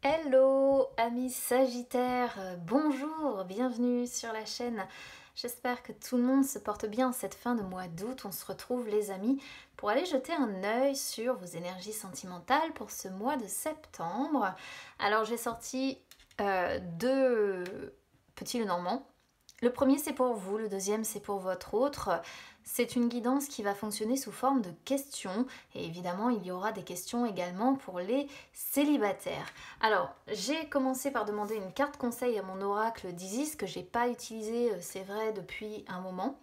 Hello amis Sagittaires, bonjour, bienvenue sur la chaîne. J'espère que tout le monde se porte bien cette fin de mois d'août. On se retrouve les amis pour aller jeter un œil sur vos énergies sentimentales pour ce mois de septembre. Alors j'ai sorti deux petits Lenormand. Le premier c'est pour vous, le deuxième c'est pour votre autre. C'est une guidance qui va fonctionner sous forme de questions et évidemment il y aura des questions également pour les célibataires. Alors j'ai commencé par demander une carte conseil à mon oracle d'Isis que j'ai pas utilisé, c'est vrai, depuis un moment.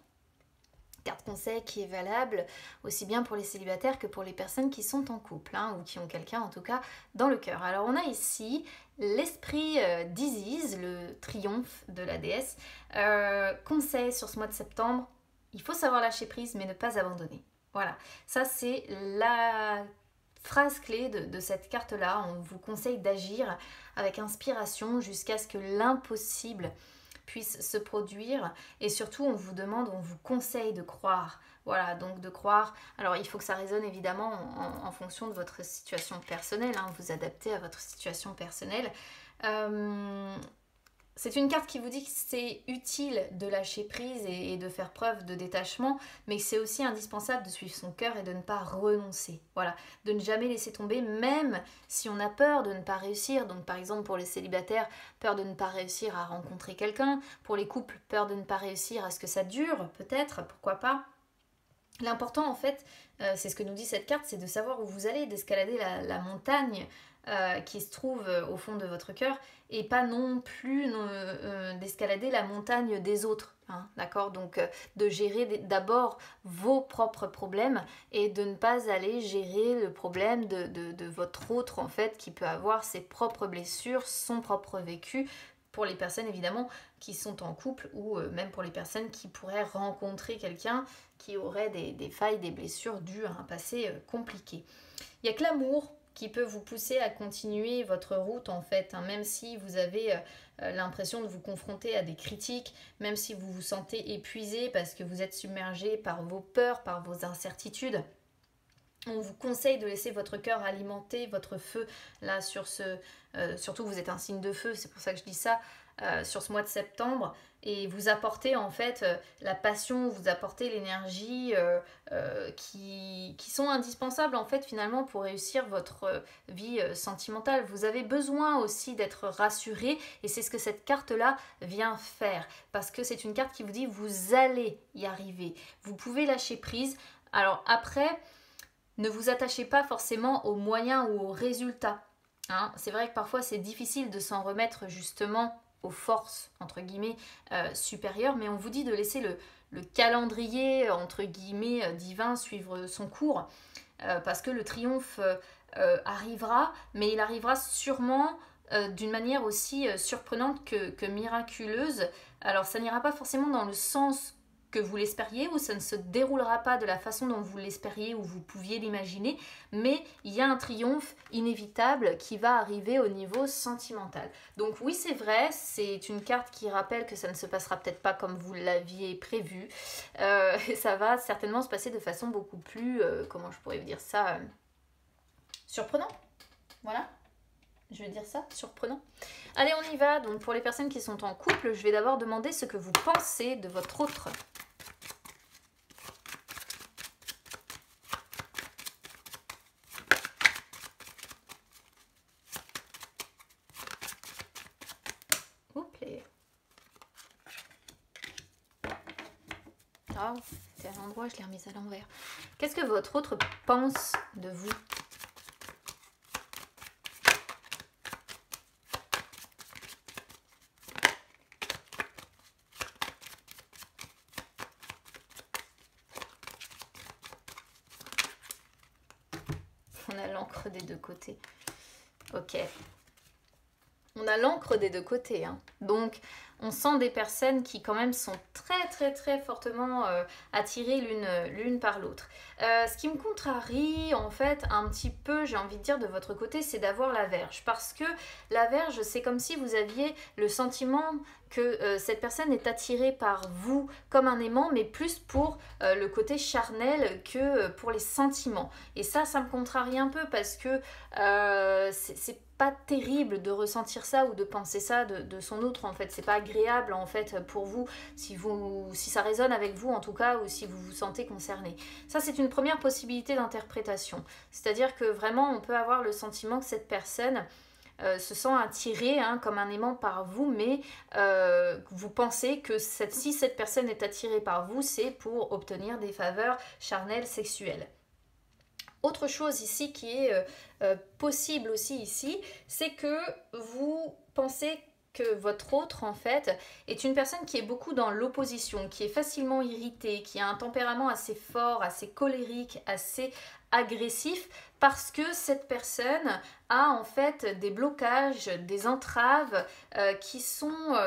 Carte conseil qui est valable aussi bien pour les célibataires que pour les personnes qui sont en couple ou qui ont quelqu'un en tout cas dans le cœur. Alors on a ici l'esprit d'Isis, le triomphe de la déesse. Conseil sur ce mois de septembre, il faut savoir lâcher prise mais ne pas abandonner. Voilà, ça c'est la phrase clé de cette carte-là. On vous conseille d'agir avec inspiration jusqu'à ce que l'impossible puisse se produire et surtout on vous demande, on vous conseille de croire. Voilà, donc de croire. Alors il faut que ça résonne évidemment en fonction de votre situation personnelle, vous adaptez à votre situation personnelle. C'est une carte qui vous dit que c'est utile de lâcher prise et de faire preuve de détachement, mais c'est aussi indispensable de suivre son cœur et de ne pas renoncer. Voilà, de ne jamais laisser tomber, même si on a peur de ne pas réussir. Donc par exemple pour les célibataires, peur de ne pas réussir à rencontrer quelqu'un. Pour les couples, peur de ne pas réussir à ce que ça dure, peut-être, pourquoi pas. L'important en fait, c'est ce que nous dit cette carte, c'est de savoir où vous allez, d'escalader la montagne qui se trouve au fond de votre cœur et pas non plus d'escalader la montagne des autres. D'accord, donc de gérer d'abord vos propres problèmes et de ne pas aller gérer le problème de votre autre en fait qui peut avoir ses propres blessures, son propre vécu, pour les personnes évidemment qui sont en couple ou même pour les personnes qui pourraient rencontrer quelqu'un qui aurait des failles, des blessures dues à un passé compliqué. Il n'y a que l'amour qui peut vous pousser à continuer votre route en fait, même si vous avez l'impression de vous confronter à des critiques, même si vous vous sentez épuisé parce que vous êtes submergé par vos peurs, par vos incertitudes. On vous conseille de laisser votre cœur alimenter votre feu là sur ce... surtout vous êtes un signe de feu, c'est pour ça que je dis ça, sur ce mois de septembre, et vous apportez en fait la passion, vous apportez l'énergie qui sont indispensables en fait finalement pour réussir votre vie sentimentale. Vous avez besoin aussi d'être rassuré et c'est ce que cette carte là vient faire, parce que c'est une carte qui vous dit vous allez y arriver, vous pouvez lâcher prise. Alors après, ne vous attachez pas forcément aux moyens ou aux résultats. C'est vrai que parfois c'est difficile de s'en remettre justement aux forces, entre guillemets, supérieures, mais on vous dit de laisser le calendrier, entre guillemets, divin suivre son cours, parce que le triomphe arrivera, mais il arrivera sûrement d'une manière aussi surprenante que miraculeuse. Alors ça n'ira pas forcément dans le sens que vous l'espériez, ou ça ne se déroulera pas de la façon dont vous l'espériez ou vous pouviez l'imaginer, mais il y a un triomphe inévitable qui va arriver au niveau sentimental. Donc oui, c'est vrai, c'est une carte qui rappelle que ça ne se passera peut-être pas comme vous l'aviez prévu, ça va certainement se passer de façon beaucoup plus, comment je pourrais vous dire ça, surprenant. Voilà, je vais dire ça, surprenant. Allez, on y va. Donc pour les personnes qui sont en couple, je vais d'abord demander ce que vous pensez de votre autre. Ah, c'était à l'endroit, je l'ai remise à l'envers. Qu'est-ce que votre autre pense de vous? On a l'encre des deux côtés. Ok. On a l'encre des deux côtés. Donc, On sent des personnes qui quand même sont très fortement attirées l'une par l'autre. Ce qui me contrarie en fait un petit peu, j'ai envie de dire, de votre côté, c'est d'avoir la Vierge. Parce que la Vierge, c'est comme si vous aviez le sentiment que cette personne est attirée par vous comme un aimant, mais plus pour le côté charnel que pour les sentiments. Et ça me contrarie un peu parce que c'est pas terrible de ressentir ça ou de penser ça de son autre en fait. C'est pas agréable en fait pour vous si ça résonne avec vous en tout cas, ou si vous vous sentez concerné. Ça, c'est une première possibilité d'interprétation. C'est-à-dire que vraiment on peut avoir le sentiment que cette personne se sent attirée comme un aimant par vous, mais vous pensez que si cette personne est attirée par vous, c'est pour obtenir des faveurs charnelles, sexuelles. Autre chose ici qui est possible aussi ici, c'est que vous pensez que votre autre en fait est une personne qui est beaucoup dans l'opposition, qui est facilement irritée, qui a un tempérament assez fort, assez colérique, assez agressif, parce que cette personne a en fait des blocages, des entraves qui sont,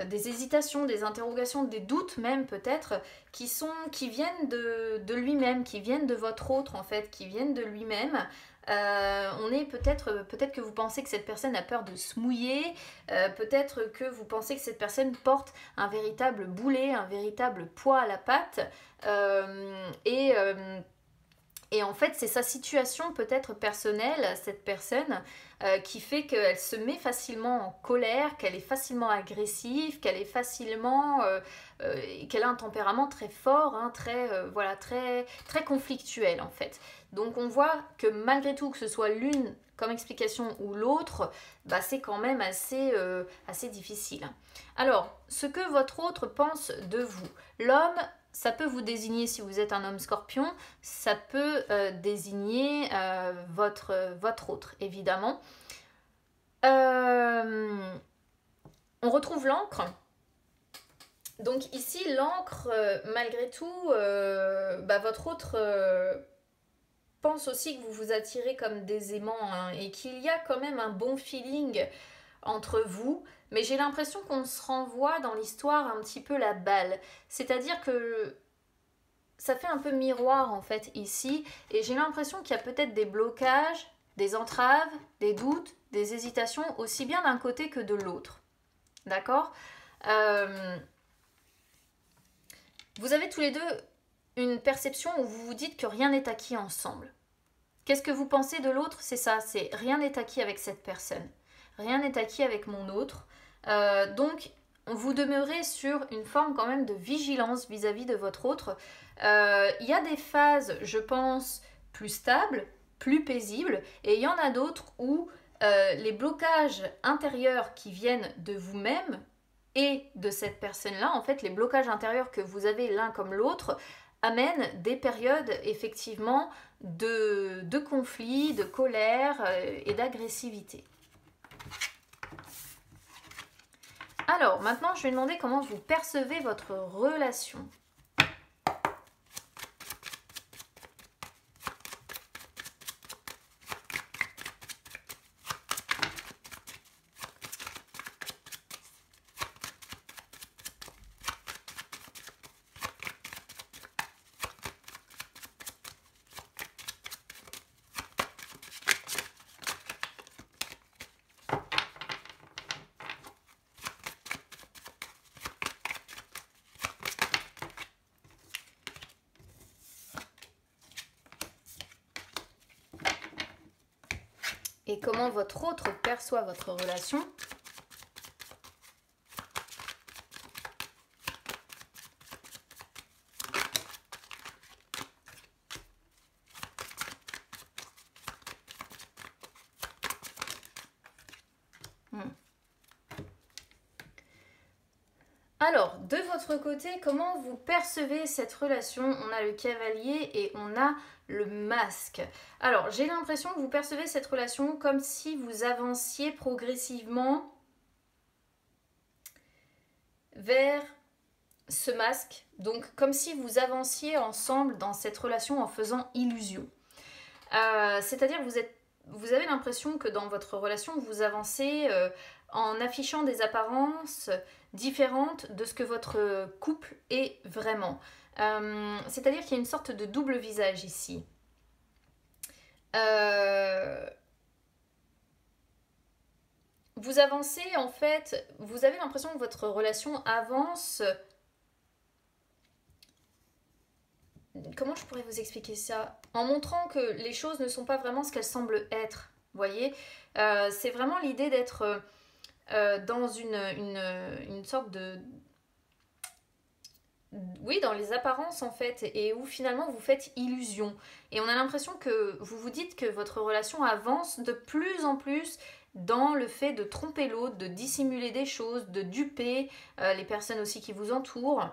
des hésitations, des interrogations, des doutes même peut-être, qui viennent de lui-même, qui viennent de votre autre en fait, qui viennent de lui-même. On est peut-être que vous pensez que cette personne a peur de se mouiller, peut-être que vous pensez que cette personne porte un véritable boulet, un véritable poids à la patte, et en fait, c'est sa situation peut-être personnelle, cette personne, qui fait qu'elle se met facilement en colère, qu'elle est facilement agressive, qu'elle a un tempérament très fort, très conflictuel en fait. Donc on voit que malgré tout, que ce soit l'une comme explication ou l'autre, c'est quand même assez difficile. Alors, ce que votre autre pense de vous. L'homme, ça peut vous désigner, si vous êtes un homme scorpion, ça peut désigner votre autre, évidemment. On retrouve l'encre. Donc ici, l'encre, malgré tout, votre autre pense aussi que vous vous attirez comme des aimants et qu'il y a quand même un bon feeling entre vous, mais j'ai l'impression qu'on se renvoie dans l'histoire un petit peu la balle. C'est-à-dire que ça fait un peu miroir en fait ici, et j'ai l'impression qu'il y a peut-être des blocages, des entraves, des doutes, des hésitations, aussi bien d'un côté que de l'autre. D'accord ? Vous avez tous les deux une perception où vous vous dites que rien n'est acquis ensemble. Qu'est-ce que vous pensez de l'autre ? C'est ça, c'est rien n'est acquis avec cette personne. Rien n'est acquis avec mon autre. Donc, vous demeurez sur une forme quand même de vigilance vis-à-vis de votre autre. Il y a des phases, je pense, plus stables, plus paisibles, et il y en a d'autres où les blocages intérieurs qui viennent de vous-même et de cette personne-là, en fait, les blocages intérieurs que vous avez l'un comme l'autre, amènent des périodes, effectivement, de conflit, de colère et d'agressivité. Alors, maintenant, je vais demander comment vous percevez votre relation. Et comment votre autre perçoit votre relation. Alors, de votre côté, comment vous percevez cette relation? On a le cavalier et on a le masque. Alors, j'ai l'impression que vous percevez cette relation comme si vous avanciez progressivement vers ce masque. Donc, comme si vous avanciez ensemble dans cette relation en faisant illusion. C'est-à-dire que vous avez l'impression que dans votre relation, vous avancez en affichant des apparences différentes de ce que votre couple est vraiment. C'est-à-dire qu'il y a une sorte de double visage ici. Vous avancez en fait, vous avez l'impression que votre relation avance. Comment je pourrais vous expliquer ça? En montrant que les choses ne sont pas vraiment ce qu'elles semblent être. Vous voyez, c'est vraiment l'idée d'être dans une sorte de... Oui, dans les apparences en fait, et où finalement vous faites illusion. Et on a l'impression que vous vous dites que votre relation avance de plus en plus dans le fait de tromper l'autre, de dissimuler des choses, de duper les personnes aussi qui vous entourent.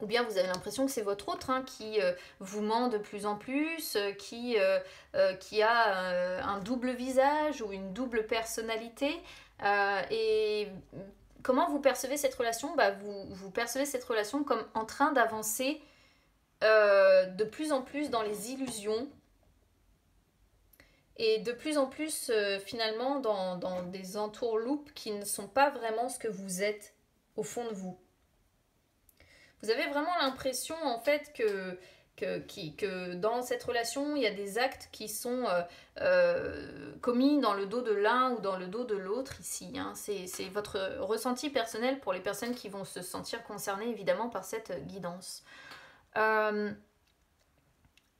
Ou bien vous avez l'impression que c'est votre autre qui vous ment de plus en plus, qui a un double visage ou une double personnalité. Et comment vous percevez cette relation? Vous percevez cette relation comme en train d'avancer de plus en plus dans les illusions et de plus en plus finalement dans des entourloupes qui ne sont pas vraiment ce que vous êtes au fond de vous. Vous avez vraiment l'impression en fait que dans cette relation, il y a des actes qui sont commis dans le dos de l'un ou dans le dos de l'autre ici. Hein. C'est votre ressenti personnel pour les personnes qui vont se sentir concernées évidemment par cette guidance.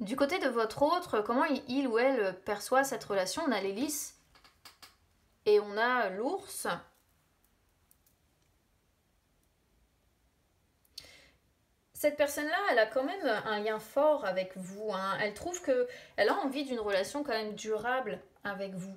Du côté de votre autre, comment il ou elle perçoit cette relation? On a l'hélice et on a l'ours. Cette personne-là, elle a quand même un lien fort avec vous. Hein. Elle trouve qu'elle a envie d'une relation quand même durable avec vous.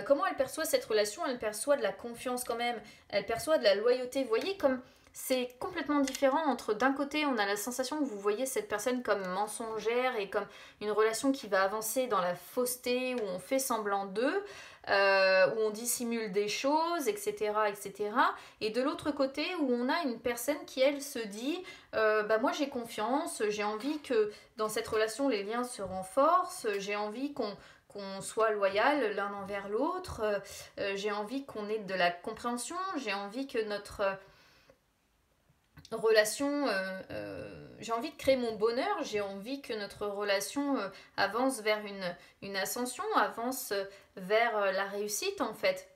Comment elle perçoit cette relation? Elle perçoit de la confiance quand même. Elle perçoit de la loyauté. Vous voyez comme c'est complètement différent entre d'un côté, on a la sensation que vous voyez cette personne comme mensongère et comme une relation qui va avancer dans la fausseté, où on fait semblant d'eux. Où on dissimule des choses, etc., etc. Et de l'autre côté, où on a une personne qui, elle, se dit moi j'ai confiance, j'ai envie que dans cette relation, les liens se renforcent, j'ai envie qu'on soit loyal l'un envers l'autre, j'ai envie qu'on ait de la compréhension, j'ai envie que notre relation, j'ai envie de créer mon bonheur, j'ai envie que notre relation avance vers une ascension, avance vers la réussite en fait.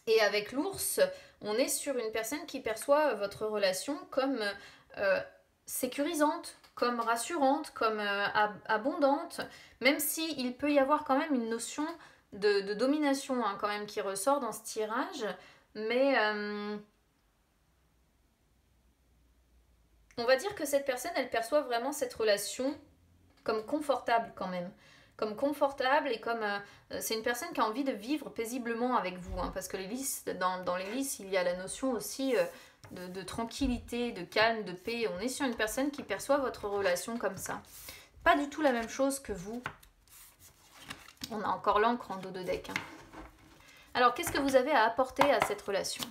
Et avec l'ours, on est sur une personne qui perçoit votre relation comme sécurisante, comme rassurante, comme abondante, même s'il peut y avoir quand même une notion de domination hein, quand même qui ressort dans ce tirage, mais... on va dire que cette personne, elle perçoit vraiment cette relation comme confortable quand même. Comme confortable et comme... c'est une personne qui a envie de vivre paisiblement avec vous. Hein, parce que dans les listes, il y a la notion aussi de tranquillité, de calme, de paix. On est sur une personne qui perçoit votre relation comme ça. Pas du tout la même chose que vous. On a encore l'encre en dos de deck. Hein. Alors, qu'est-ce que vous avez à apporter à cette relation ?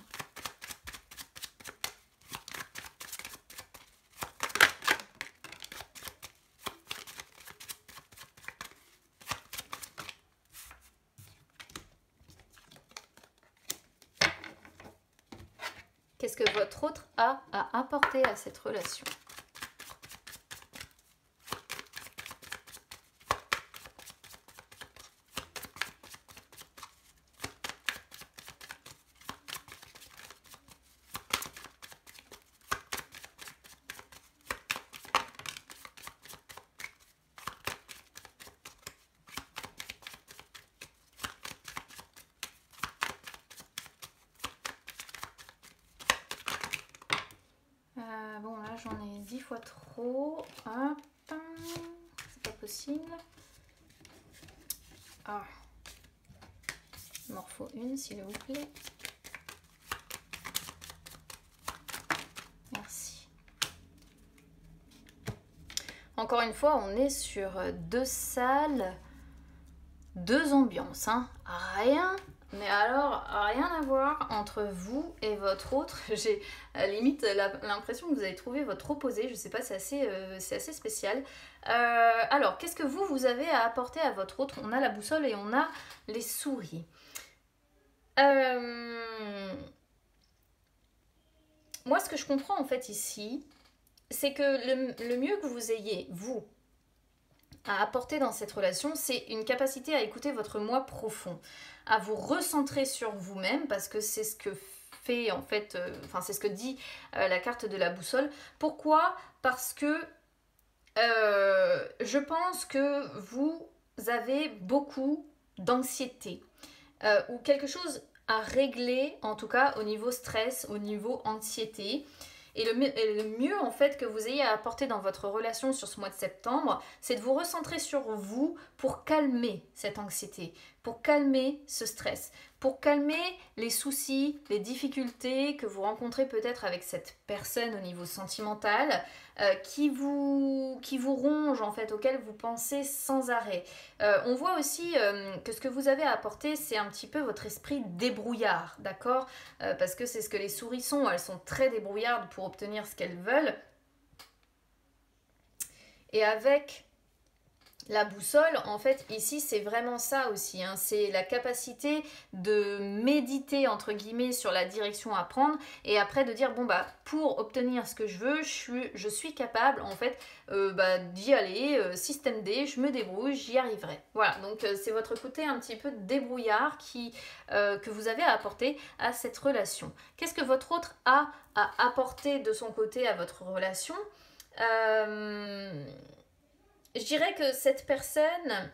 Qu'est-ce que votre autre a à apporter à cette relation? Bon là j'en ai 10 fois trop. Hop. C'est pas possible. Ah. Il m'en faut une s'il vous plaît. Merci. Encore une fois, on est sur 2 salles, 2 ambiances. Hein. Rien Mais alors, rien à voir entre vous et votre autre. J'ai limite l'impression que vous avez trouvé votre opposé. Je sais pas, c'est assez spécial. Alors, qu'est-ce que vous avez à apporter à votre autre? On a la boussole et on a les souris. Moi, ce que je comprends en fait ici, c'est que le mieux que vous ayez, vous, à apporter dans cette relation, c'est une capacité à écouter votre moi profond, à vous recentrer sur vous-même, parce que c'est ce que fait en fait, c'est ce que dit la carte de la boussole. Pourquoi? Parce que je pense que vous avez beaucoup d'anxiété ou quelque chose à régler, en tout cas au niveau stress, au niveau anxiété. Et le mieux en fait que vous ayez à apporter dans votre relation sur ce mois de septembre, c'est de vous recentrer sur vous pour calmer cette anxiété, pour calmer ce stress, pour calmer les soucis, les difficultés que vous rencontrez peut-être avec cette personne au niveau sentimental, qui vous ronge en fait, auquel vous pensez sans arrêt. On voit aussi que ce que vous avez à apporter, c'est un petit peu votre esprit débrouillard, d'accord? Parce que c'est ce que les souris sont, elles sont très débrouillardes pour obtenir ce qu'elles veulent. Et avec la boussole, en fait, ici, c'est vraiment ça aussi. Hein. C'est la capacité de méditer, entre guillemets, sur la direction à prendre et après de dire, bon, bah, pour obtenir ce que je veux, je suis capable, en fait, d'y aller, système D, je me débrouille, j'y arriverai. Voilà, donc c'est votre côté un petit peu débrouillard que vous avez à apporter à cette relation. Qu'est-ce que votre autre a à apporter de son côté à votre relation? Je dirais que cette personne,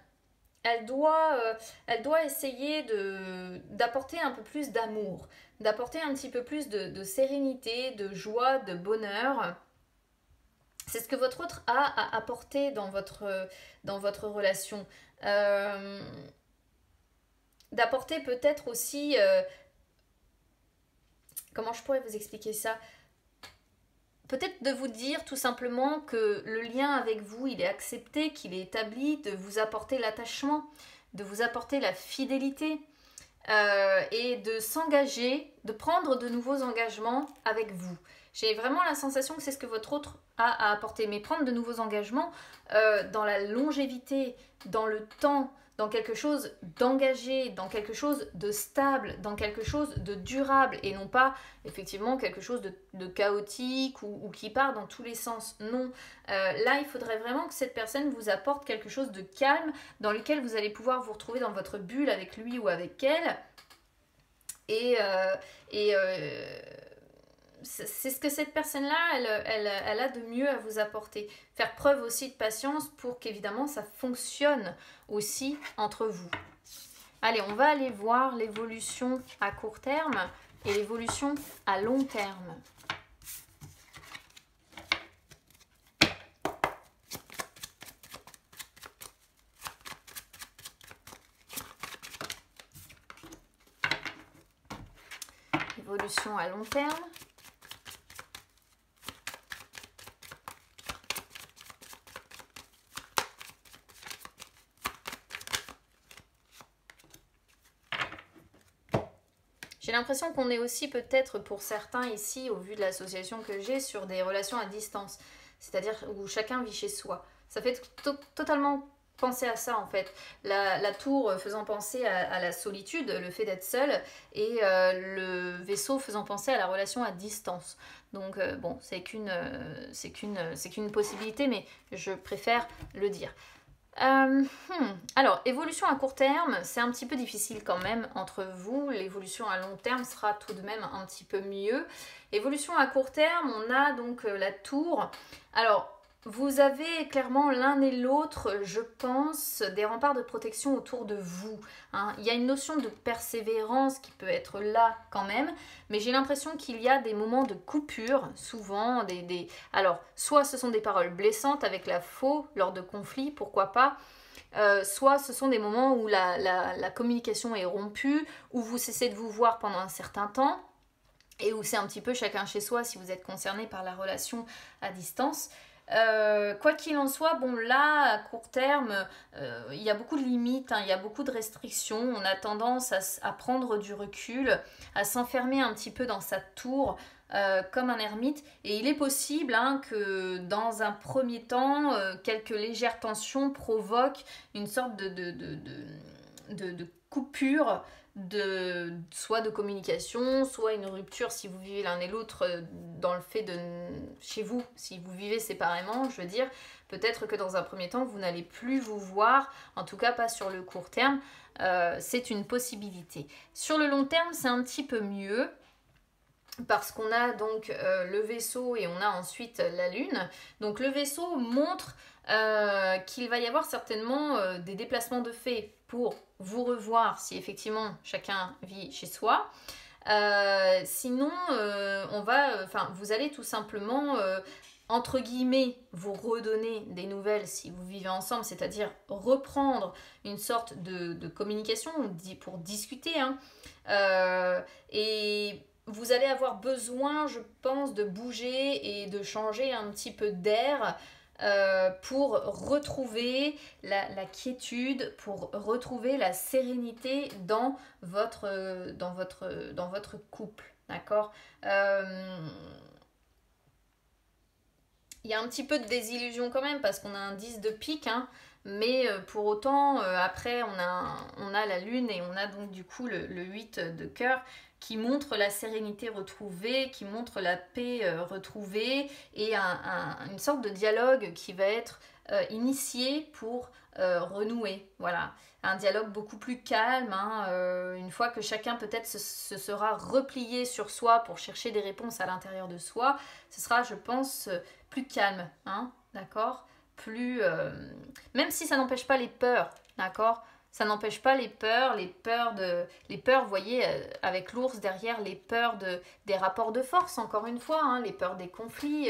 elle doit essayer d'apporter un peu plus d'amour, d'apporter un petit peu plus de sérénité, de joie, de bonheur. C'est ce que votre autre a à apporter dans votre relation. D'apporter peut-être aussi... comment je pourrais vous expliquer ça? Peut-être de vous dire tout simplement que le lien avec vous, il est accepté, qu'il est établi, de vous apporter l'attachement, de vous apporter la fidélité et de s'engager, de prendre de nouveaux engagements avec vous. J'ai vraiment la sensation que c'est ce que votre autre a à apporter, mais prendre de nouveaux engagements dans la longévité, dans le temps, dans quelque chose d'engagé, dans quelque chose de stable, dans quelque chose de durable et non pas effectivement quelque chose de chaotique ou qui part dans tous les sens. Non, là il faudrait vraiment que cette personne vous apporte quelque chose de calme dans lequel vous allez pouvoir vous retrouver dans votre bulle avec lui ou avec elle c'est ce que cette personne-là, elle a de mieux à vous apporter. Faire preuve aussi de patience pour qu'évidemment ça fonctionne aussi entre vous. Allez, on va aller voir l'évolution à court terme et l'évolution à long terme. Évolution à long terme. J'ai l'impression qu'on est aussi peut-être pour certains ici, au vu de l'association que j'ai, sur des relations à distance. C'est-à-dire où chacun vit chez soi. Ça fait totalement penser à ça en fait. La tour faisant penser à la solitude, le fait d'être seul, et le vaisseau faisant penser à la relation à distance. Donc bon, c'est qu'une possibilité, mais je préfère le dire. Alors, évolution à court terme, c'est un petit peu difficile quand même entre vous. L'évolution à long terme sera tout de même un petit peu mieux. Évolution à court terme, on a donc la tour. Alors, vous avez clairement l'un et l'autre, je pense, des remparts de protection autour de vous. Hein. Il y a une notion de persévérance qui peut être là quand même, mais j'ai l'impression qu'il y a des moments de coupure, souvent. Alors, soit ce sont des paroles blessantes avec la faux lors de conflits, pourquoi pas, soit ce sont des moments où la communication est rompue, où vous cessez de vous voir pendant un certain temps, et où c'est un petit peu chacun chez soi si vous êtes concerné par la relation à distance. Quoi qu'il en soit, bon là, à court terme, il y a beaucoup de limites, hein, il y a beaucoup de restrictions. On a tendance à prendre du recul, à s'enfermer un petit peu dans sa tour, comme un ermite. Et il est possible hein, que dans un premier temps, quelques légères tensions provoquent une sorte de coupure soit de communication, soit une rupture si vous vivez l'un et l'autre dans le fait de chez vous, si vous vivez séparément, je veux dire, peut-être que dans un premier temps vous n'allez plus vous voir, en tout cas pas sur le court terme, c'est une possibilité. Sur le long terme c'est un petit peu mieux, parce qu'on a donc le vaisseau et on a ensuite la lune. Donc le vaisseau montre qu'il va y avoir certainement des déplacements de fait pour vous revoir si effectivement chacun vit chez soi. Sinon, vous allez tout simplement, entre guillemets, vous redonner des nouvelles si vous vivez ensemble, c'est-à-dire reprendre une sorte de communication pour discuter. Hein. Et vous allez avoir besoin, je pense, de bouger et de changer un petit peu d'air pour retrouver la quiétude, pour retrouver la sérénité dans votre couple. D'accord. Il y a un petit peu de désillusion quand même parce qu'on a un 10 de pique, hein, mais pour autant, après, on a la lune et on a donc du coup le 8 de cœur qui montre la sérénité retrouvée, qui montre la paix retrouvée et une sorte de dialogue qui va être initié pour renouer. Voilà, un dialogue beaucoup plus calme, hein, une fois que chacun peut-être se sera replié sur soi pour chercher des réponses à l'intérieur de soi, ce sera, je pense, plus calme, hein, d'accord, plus même si ça n'empêche pas les peurs, d'accord. Ça n'empêche pas les peurs, vous voyez, avec l'ours derrière, les peurs des rapports de force, encore une fois, hein, les peurs des conflits.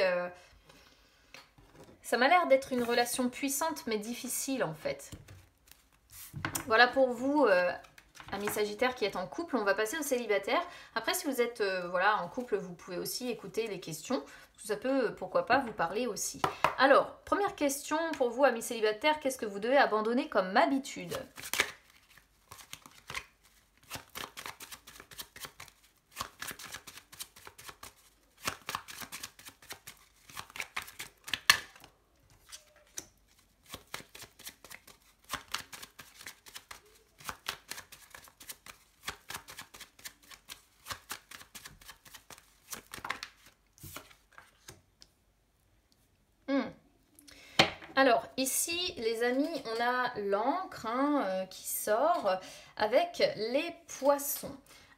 Ça m'a l'air d'être une relation puissante, mais difficile, en fait. Voilà pour vous, amis Sagittaires qui êtes en couple. On va passer aux célibataires. Après, si vous êtes en couple, vous pouvez aussi écouter les questions. Ça peut, pourquoi pas, vous parler aussi. Alors, première question pour vous, amis célibataires. Qu'est-ce que vous devez abandonner comme habitude ? Alors, ici, les amis, on a l'encre qui sort avec les poissons.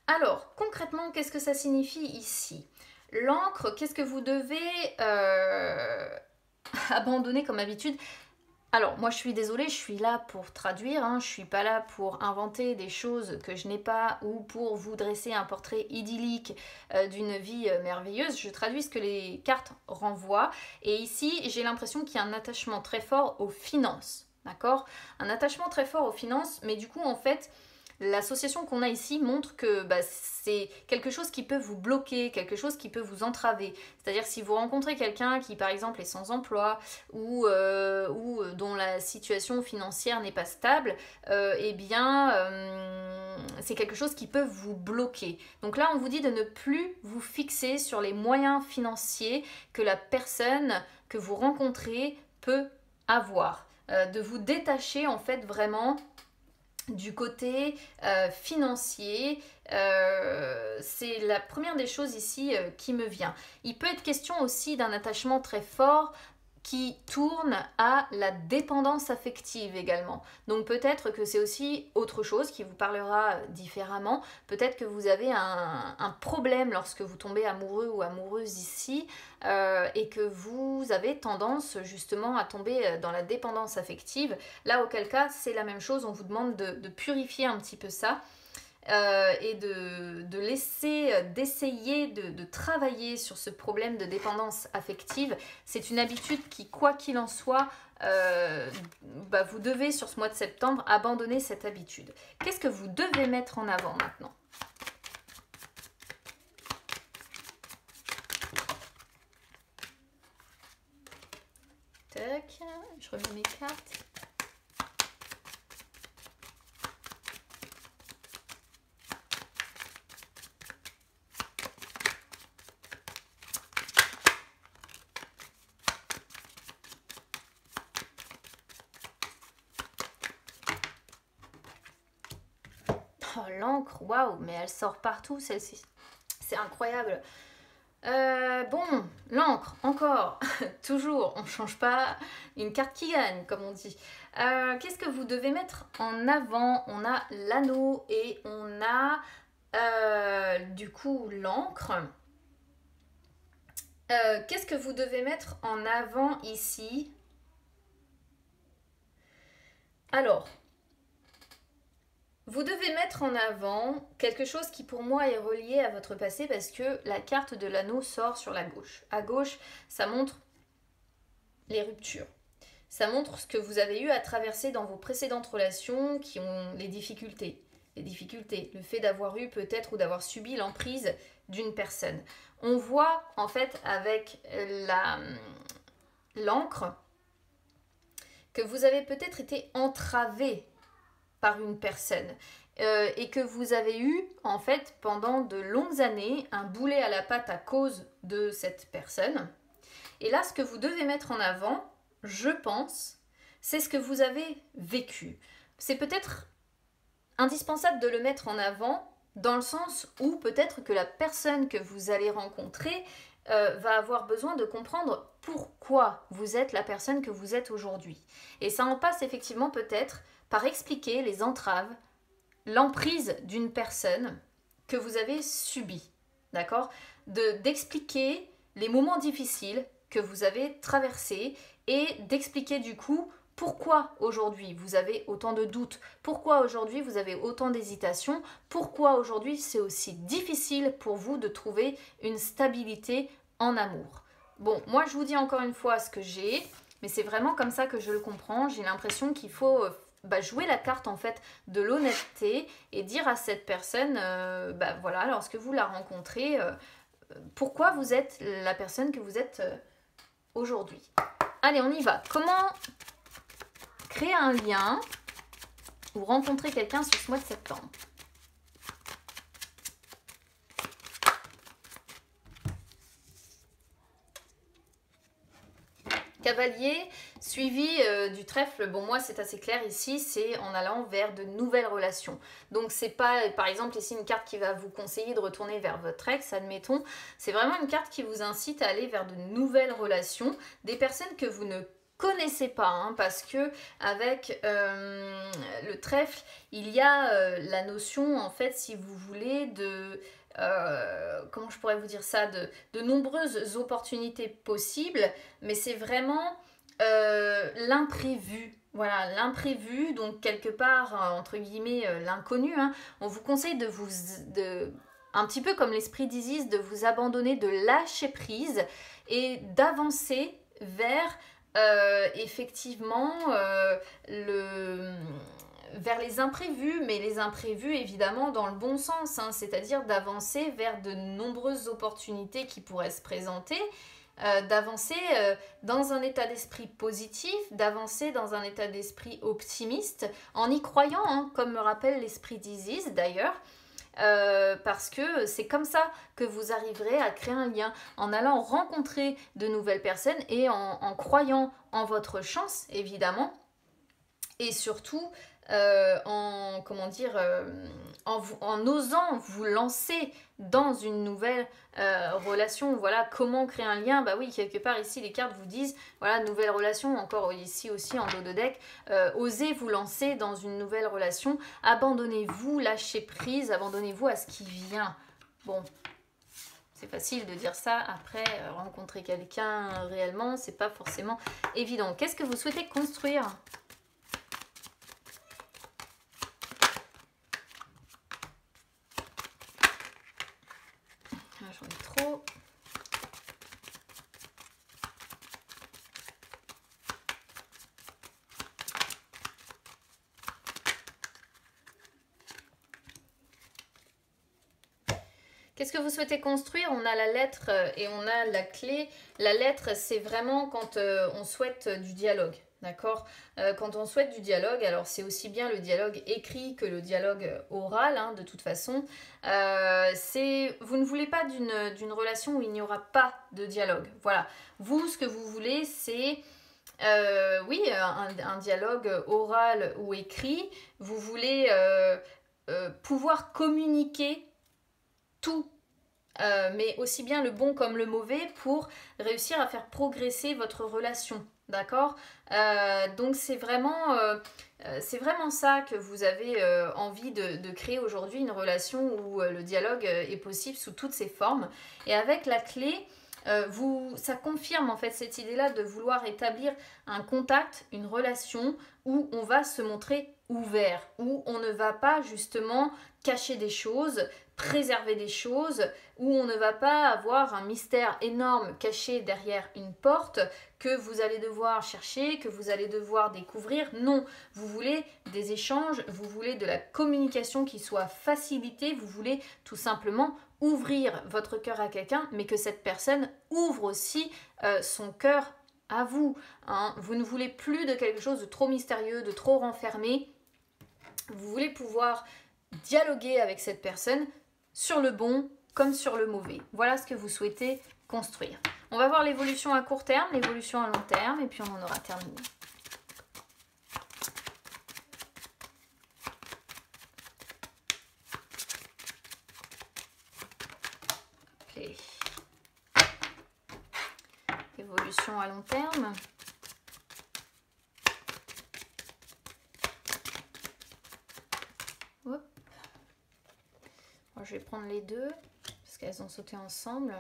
Alors, concrètement, qu'est-ce que ça signifie ici? L'encre, qu'est-ce que vous devez abandonner comme habitude? Alors, moi, je suis désolée, je suis là pour traduire, hein, je suis pas là pour inventer des choses que je n'ai pas ou pour vous dresser un portrait idyllique d'une vie merveilleuse. Je traduis ce que les cartes renvoient. Et ici, j'ai l'impression qu'il y a un attachement très fort aux finances, d'accord? Un attachement très fort aux finances, mais du coup, en fait, l'association qu'on a ici montre que c'est quelque chose qui peut vous bloquer, quelque chose qui peut vous entraver. C'est-à-dire si vous rencontrez quelqu'un qui par exemple est sans emploi ou dont la situation financière n'est pas stable, c'est quelque chose qui peut vous bloquer. Donc là on vous dit de ne plus vous fixer sur les moyens financiers que la personne que vous rencontrez peut avoir. De vous détacher en fait vraiment du côté financier, c'est la première des choses ici qui me vient. Il peut être question aussi d'un attachement très fort qui tourne à la dépendance affective également. Donc peut-être que c'est aussi autre chose qui vous parlera différemment. Peut-être que vous avez un problème lorsque vous tombez amoureux ou amoureuse ici et que vous avez tendance justement à tomber dans la dépendance affective. Là, auquel cas, c'est la même chose. On vous demande de purifier un petit peu ça. Et d'essayer de travailler sur ce problème de dépendance affective. C'est une habitude qui, quoi qu'il en soit, vous devez sur ce mois de septembre abandonner cette habitude. Qu'est-ce que vous devez mettre en avant maintenant ? Je remets mes cartes. Oh, l'encre, waouh, mais elle sort partout celle-ci. C'est incroyable. Bon, l'encre, encore, toujours, on ne change pas une carte qui gagne, comme on dit. Qu'est-ce que vous devez mettre en avant? On a l'anneau et on a du coup l'encre. Qu'est-ce que vous devez mettre en avant ici? Alors, vous devez mettre en avant quelque chose qui pour moi est relié à votre passé parce que la carte de l'anneau sort sur la gauche. À gauche, ça montre les ruptures. Ça montre ce que vous avez eu à traverser dans vos précédentes relations qui ont les difficultés. Les difficultés, le fait d'avoir eu peut-être ou d'avoir subi l'emprise d'une personne. On voit en fait avec l'encre que vous avez peut-être été entravé par une personne et que vous avez eu en fait pendant de longues années un boulet à la patte à cause de cette personne. Et là, ce que vous devez mettre en avant, je pense, c'est ce que vous avez vécu. C'est peut-être indispensable de le mettre en avant dans le sens où peut-être que la personne que vous allez rencontrer va avoir besoin de comprendre pourquoi vous êtes la personne que vous êtes aujourd'hui. Et ça en passe effectivement peut-être par expliquer les entraves, l'emprise d'une personne que vous avez subie, d'accord? D'expliquer les moments difficiles que vous avez traversés et d'expliquer du coup pourquoi aujourd'hui vous avez autant de doutes, pourquoi aujourd'hui vous avez autant d'hésitations, pourquoi aujourd'hui c'est aussi difficile pour vous de trouver une stabilité en amour. Bon, moi je vous dis encore une fois ce que j'ai, mais c'est vraiment comme ça que je le comprends. J'ai l'impression qu'il faut jouer la carte en fait de l'honnêteté et dire à cette personne, voilà, lorsque vous la rencontrez, pourquoi vous êtes la personne que vous êtes aujourd'hui. Allez, on y va. Comment créer un lien ou rencontrer quelqu'un sur ce mois de septembre? Cavalier, suivi du trèfle, bon moi c'est assez clair ici, c'est en allant vers de nouvelles relations. Donc c'est pas par exemple ici une carte qui va vous conseiller de retourner vers votre ex, admettons. C'est vraiment une carte qui vous incite à aller vers de nouvelles relations, des personnes que vous ne connaissez pas, hein, parce que avec le trèfle, il y a la notion en fait, si vous voulez, de comment je pourrais vous dire ça, de nombreuses opportunités possibles, mais c'est vraiment l'imprévu. Voilà, l'imprévu, donc quelque part, entre guillemets, l'inconnu. Hein. On vous conseille un petit peu comme l'esprit d'Isis, de vous abandonner, de lâcher prise et d'avancer vers effectivement vers les imprévus, mais les imprévus évidemment dans le bon sens, hein, c'est-à-dire d'avancer vers de nombreuses opportunités qui pourraient se présenter, d'avancer dans un état d'esprit positif, d'avancer dans un état d'esprit optimiste, en y croyant, hein, comme me rappelle l'esprit d'Isis d'ailleurs, parce que c'est comme ça que vous arriverez à créer un lien, en allant rencontrer de nouvelles personnes et en croyant en votre chance évidemment, et surtout en osant vous lancer dans une nouvelle relation. Voilà, comment créer un lien. Bah oui, quelque part ici les cartes vous disent, voilà, nouvelle relation, encore ici aussi en dos de deck, osez vous lancer dans une nouvelle relation, abandonnez-vous, lâchez prise, abandonnez-vous à ce qui vient. Bon, c'est facile de dire ça, après rencontrer quelqu'un réellement, c'est pas forcément évident. Qu'est-ce que vous souhaitez construire ? J'en ai trop. Qu'est-ce que vous souhaitez construire? On a la lettre et on a la clé. La lettre, c'est vraiment quand on souhaite du dialogue. D'accord? Quand on souhaite du dialogue, alors c'est aussi bien le dialogue écrit que le dialogue oral, hein, de toute façon. Vous ne voulez pas d'une relation où il n'y aura pas de dialogue. Voilà. Vous, ce que vous voulez, c'est oui, un dialogue oral ou écrit. Vous voulez pouvoir communiquer tout, mais aussi bien le bon comme le mauvais pour réussir à faire progresser votre relation. D'accord? Donc c'est vraiment ça que vous avez envie de créer aujourd'hui, une relation où le dialogue est possible sous toutes ses formes. Et avec la clé, ça confirme en fait cette idée-là de vouloir établir un contact, une relation où on va se montrer ouvert, où on ne va pas justement cacher des choses, préserver des choses, où on ne va pas avoir un mystère énorme caché derrière une porte que vous allez devoir chercher, que vous allez devoir découvrir. Non, vous voulez des échanges, vous voulez de la communication qui soit facilitée, vous voulez tout simplement ouvrir votre cœur à quelqu'un, mais que cette personne ouvre aussi son cœur à vous. Hein. Vous ne voulez plus de quelque chose de trop mystérieux, de trop renfermé. Vous voulez pouvoir dialoguer avec cette personne sur le bon comme sur le mauvais. Voilà ce que vous souhaitez construire. On va voir l'évolution à court terme, l'évolution à long terme, et puis on en aura terminé. Okay. Évolution à long terme. Hop. Alors, je vais prendre les deux, parce qu'elles ont sauté ensemble.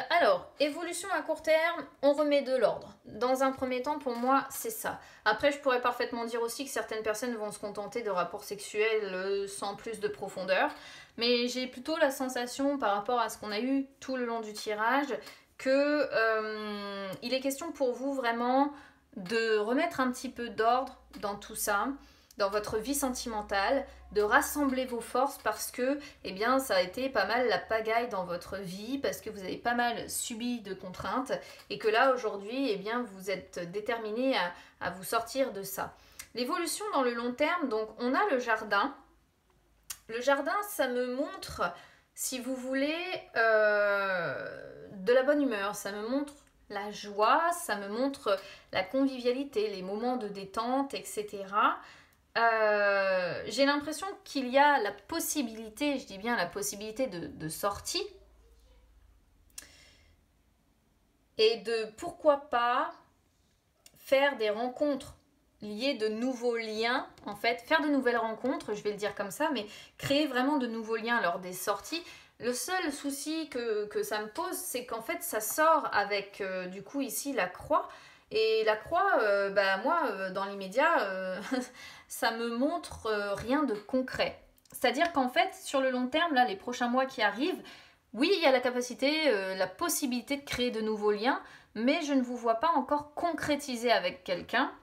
Alors, évolution à court terme, on remet de l'ordre. Dans un premier temps, pour moi, c'est ça. Après, je pourrais parfaitement dire aussi que certaines personnes vont se contenter de rapports sexuels sans plus de profondeur. Mais j'ai plutôt la sensation, par rapport à ce qu'on a eu tout le long du tirage, que il est question pour vous vraiment de remettre un petit peu d'ordre dans tout ça, dans votre vie sentimentale, de rassembler vos forces parce que eh bien, ça a été pas mal la pagaille dans votre vie, parce que vous avez pas mal subi de contraintes et que là aujourd'hui, eh bien, vous êtes déterminé à vous sortir de ça. L'évolution dans le long terme, donc on a le jardin. Le jardin, ça me montre, si vous voulez, de la bonne humeur, ça me montre la joie, ça me montre la convivialité, les moments de détente, etc. J'ai l'impression qu'il y a la possibilité, je dis bien la possibilité de sortie et de pourquoi pas faire des rencontres liées de nouveaux liens, en fait, faire de nouvelles rencontres, je vais le dire comme ça, mais créer vraiment de nouveaux liens lors des sorties. Le seul souci que ça me pose, c'est qu'en fait ça sort avec du coup ici la croix. Et la croix, moi, dans l'immédiat, ça me montre rien de concret. C'est-à-dire qu'en fait, sur le long terme, là, les prochains mois qui arrivent, oui, il y a la capacité, la possibilité de créer de nouveaux liens, mais je ne vous vois pas encore concrétiser avec quelqu'un.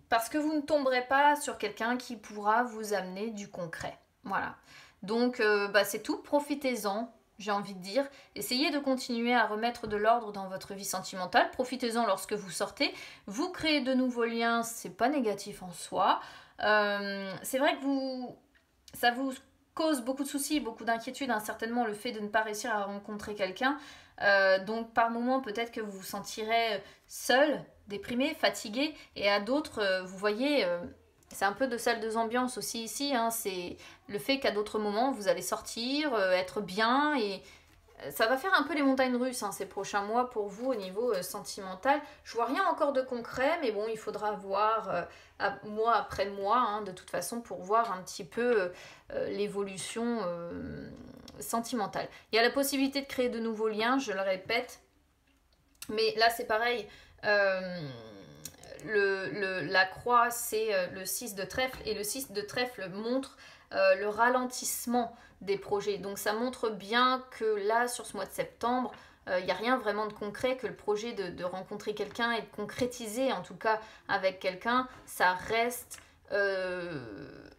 Parce que vous ne tomberez pas sur quelqu'un qui pourra vous amener du concret. Voilà. Donc, c'est tout. Profitez-en. J'ai envie de dire, essayez de continuer à remettre de l'ordre dans votre vie sentimentale, profitez-en lorsque vous sortez, vous créez de nouveaux liens, c'est pas négatif en soi, c'est vrai que ça vous cause beaucoup de soucis, beaucoup d'inquiétudes, hein, certainement le fait de ne pas réussir à rencontrer quelqu'un, donc par moments peut-être que vous vous sentirez seul, déprimé, fatigué, et à d'autres, vous voyez... c'est un peu de salle de ambiance aussi ici, hein. C'est le fait qu'à d'autres moments vous allez sortir, être bien et ça va faire un peu les montagnes russes hein, ces prochains mois pour vous au niveau sentimental. Je vois rien encore de concret, mais bon, il faudra voir mois après mois hein, de toute façon pour voir un petit peu l'évolution sentimentale. Il y a la possibilité de créer de nouveaux liens, je le répète, mais là c'est pareil. La croix, c'est le 6 de trèfle et le 6 de trèfle montre le ralentissement des projets. Donc ça montre bien que là, sur ce mois de septembre, il n'y a rien vraiment de concret, que le projet de rencontrer quelqu'un et de concrétiser en tout cas avec quelqu'un, ça reste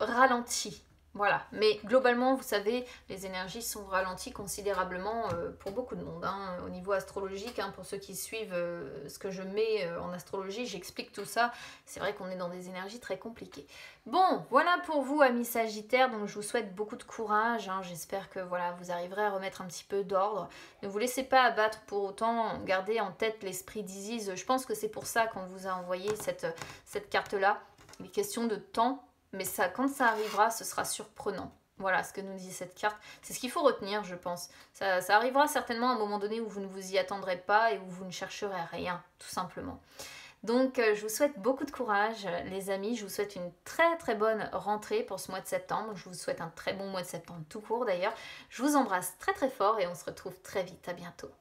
ralenti. Voilà, mais globalement, vous savez, les énergies sont ralenties considérablement pour beaucoup de monde. Hein, au niveau astrologique, hein, pour ceux qui suivent ce que je mets en astrologie, j'explique tout ça. C'est vrai qu'on est dans des énergies très compliquées. Bon, voilà pour vous, amis Sagittaires. Donc, je vous souhaite beaucoup de courage. Hein, j'espère que voilà, vous arriverez à remettre un petit peu d'ordre. Ne vous laissez pas abattre pour autant. Gardez en tête l'esprit d'Isis. Je pense que c'est pour ça qu'on vous a envoyé cette carte-là. Il est question de temps. Mais ça, quand ça arrivera, ce sera surprenant. Voilà ce que nous dit cette carte. C'est ce qu'il faut retenir, je pense. Ça arrivera certainement à un moment donné où vous ne vous y attendrez pas et où vous ne chercherez rien, tout simplement. Donc, je vous souhaite beaucoup de courage, les amis. Je vous souhaite une très très bonne rentrée pour ce mois de septembre. Je vous souhaite un très bon mois de septembre tout court, d'ailleurs. Je vous embrasse très très fort et on se retrouve très vite. À bientôt.